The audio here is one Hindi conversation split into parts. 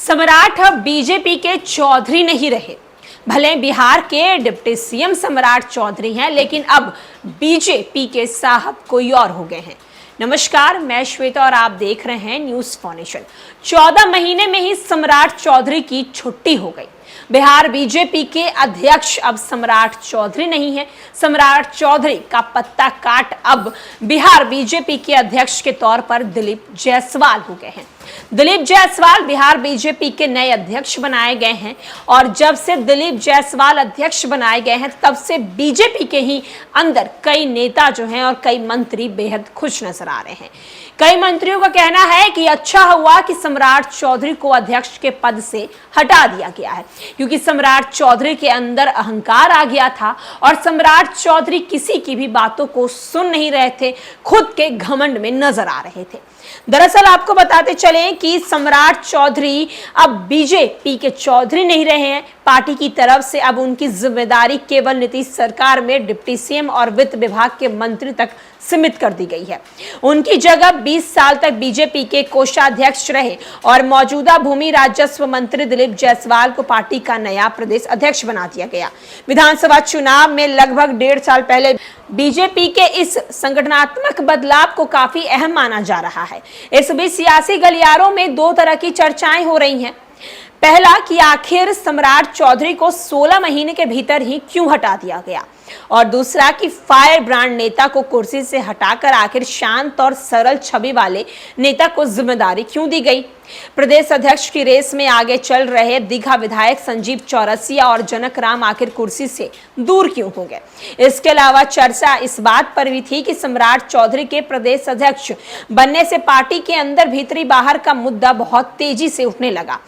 सम्राट अब बीजेपी के चौधरी नहीं रहे। भले बिहार के डिप्टी सीएम सम्राट चौधरी हैं, लेकिन अब बीजेपी के साहब कोई और हो गए हैं। नमस्कार, मैं श्वेता और आप देख रहे हैं न्यूज फाउंडेशन। 14 महीने में ही सम्राट चौधरी की छुट्टी हो गई। बिहार बीजेपी के अध्यक्ष अब सम्राट चौधरी नहीं है। सम्राट चौधरी का पत्ता काट अब बिहार बीजेपी के अध्यक्ष के तौर पर दिलीप जायसवाल हो गए हैं। दिलीप जायसवाल बिहार बीजेपी के नए अध्यक्ष बनाए गए हैं और जब से दिलीप जायसवाल अध्यक्ष बनाए गए हैं तब से बीजेपी के ही अंदर कई नेता जो हैं और कई मंत्री बेहद खुश नजर आ रहे हैं। कई मंत्रियों का कहना है कि अच्छा हुआ कि सम्राट चौधरी को अध्यक्ष के पद से हटा दिया गया है, क्योंकि सम्राट चौधरी के अंदर अहंकार आ गया था और सम्राट चौधरी किसी की भी बातों को सुन नहीं रहे थे, खुद के घमंड में नजर आ रहे थे। दरअसल आपको बताते चलें कि सम्राट चौधरी अब बीजेपी के चौधरी नहीं रहे हैं। पार्टी की तरफ से अब उनकी जिम्मेदारी केवल नीतीश सरकार में डिप्टी सीएम और वित्त विभाग के मंत्री तक सीमित कर दी गई है। उनकी जगह 20 साल तक बीजेपी के कोषाध्यक्ष रहे और मौजूदा भूमि राजस्व मंत्री दिलीप जायसवाल को पार्टी का नया प्रदेश अध्यक्ष बना दिया गया। विधानसभा चुनाव में लगभग 1.5 साल पहले बीजेपी के इस संगठनात्मक बदलाव को काफी अहम माना जा रहा है। इस बीच सियासी गलियारों में दो तरह की चर्चाएं हो रही हैं। पहला कि आखिर सम्राट चौधरी को 16 महीने के भीतर ही क्यों हटा दिया गया, और दूसरा कि फायर ब्रांड नेता को कुर्सी से हटाकर आखिर शांत और सरल छवि वाले नेता को जिम्मेदारी क्यों दी गई। प्रदेश अध्यक्ष की रेस में आगे चल रहे दीघा विधायक संजीव चौरसिया और जनक राम आखिर कुर्सी से दूर क्यों हो गए। इसके अलावा चर्चा इस बात पर भी थी कि सम्राट चौधरी के प्रदेश अध्यक्ष बनने से पार्टी के अंदर भीतरी बाहर का मुद्दा बहुत तेजी से उठने लगा।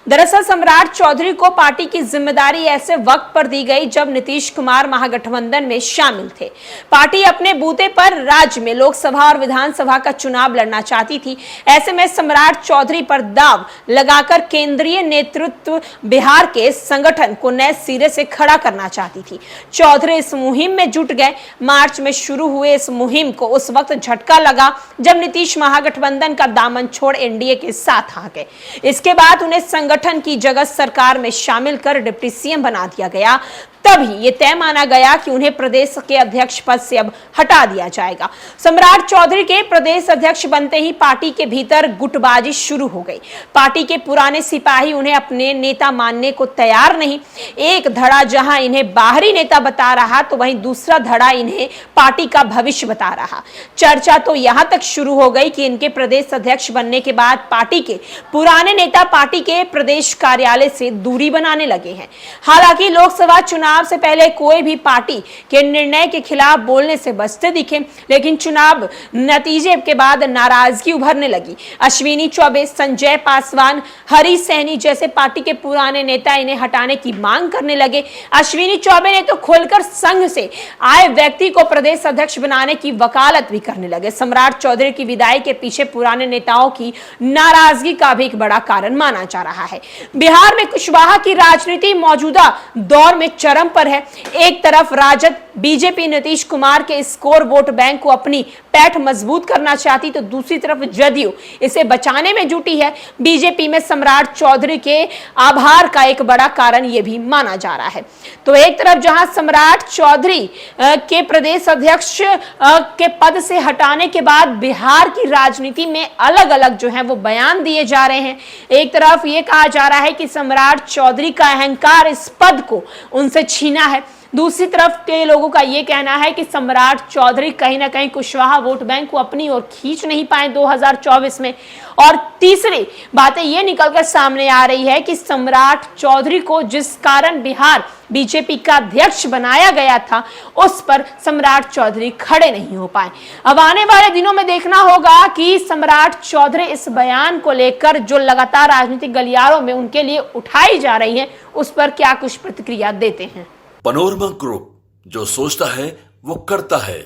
दरअसल सम्राट चौधरी को पार्टी की जिम्मेदारी ऐसे वक्त पर दी गई जब नीतीश कुमार महागठबंधन में शामिल थे। पार्टी अपने बूते पर राज्य में लोकसभा और विधानसभा का चुनाव लड़ना चाहती थी। ऐसे में सम्राट चौधरी पर दाव लगाकर केंद्रीय नेतृत्व बिहार के संगठन को नए सिरे से खड़ा करना चाहती थी। चौधरी इस मुहिम में जुट गए। मार्च में शुरू हुए इस मुहिम को उस वक्त झटका लगा जब नीतीश महागठबंधन का दामन छोड़ एनडीए के साथ आ गए। इसके बाद उन्हें संगठन की जगह सरकार में शामिल कर डिप्टी सीएम बना दिया गया। तभी ये तय माना गया कि उन्हें प्रदेश के अध्यक्ष पद से अब हटा दिया जाएगा। सम्राट चौधरी के प्रदेश अध्यक्ष बनते ही पार्टी के भीतर गुटबाजी शुरू हो गई। पार्टी के पुराने सिपाही उन्हें अपने नेता मानने को तैयार नहीं। एक धड़ा जहां इन्हें बाहरी नेता बता रहा, तो वहीं दूसरा धड़ा इन्हें पार्टी का भविष्य बता रहा। चर्चा तो यहां तक शुरू हो गई कि इनके प्रदेश अध्यक्ष बनने के बाद पार्टी के पुराने नेता पार्टी के प्रदेश कार्यालय से दूरी बनाने लगे हैं। हालांकि लोकसभा चुनाव से पहले कोई भी पार्टी के निर्णय के खिलाफ बोलने से बचते दिखे, लेकिन चुनाव नतीजे के बाद नाराजगी उभरने लगी। अश्विनी चौबे, संजय पासवान, हरी सैनी जैसे पार्टी के पुराने नेता इन्हें हटाने की मांग करने लगे। अश्विनी चौबे ने तो खुलकर संघ से आए व्यक्ति को प्रदेश अध्यक्ष बनाने की वकालत भी करने लगे। सम्राट चौधरी की विदाई के पीछे पुराने नेताओं की नाराजगी का भी एक बड़ा कारण माना जा रहा है। बिहार में कुशवाहा की राजनीति मौजूदा दौर में चरम पर है। एक तरफ राजद बीजेपी नीतीश कुमार के स्कोर वोट बैंक को अपनी पैठ मजबूत करना चाहती, तो दूसरी तरफ जदयू इसे बचाने में जुटी है। बीजेपी में सम्राट चौधरी के आभार का एक बड़ा कारण यह भी माना जा रहा है। तो एक तरफ जहां सम्राट चौधरी के प्रदेश अध्यक्ष के पद से हटाने के बाद बिहार की राजनीति में अलग अलग जो है वो बयान दिए जा रहे हैं। एक तरफ ये कहा जा रहा है कि सम्राट चौधरी का अहंकार इस पद को उनसे छीना है। दूसरी तरफ के लोगों का यह कहना है कि सम्राट चौधरी कहीं ना कहीं कुशवाहा वोट बैंक को अपनी ओर खींच नहीं पाए 2024 में। और तीसरी बातें ये निकलकर सामने आ रही है कि सम्राट चौधरी को जिस कारण बिहार बीजेपी का अध्यक्ष बनाया गया था, उस पर सम्राट चौधरी खड़े नहीं हो पाए। अब आने वाले दिनों में देखना होगा कि सम्राट चौधरी इस बयान को लेकर जो लगातार राजनीतिक गलियारों में उनके लिए उठाई जा रही है, उस पर क्या कुछ प्रतिक्रिया देते हैं। पनोरमा ग्रुप, जो सोचता है वो करता है।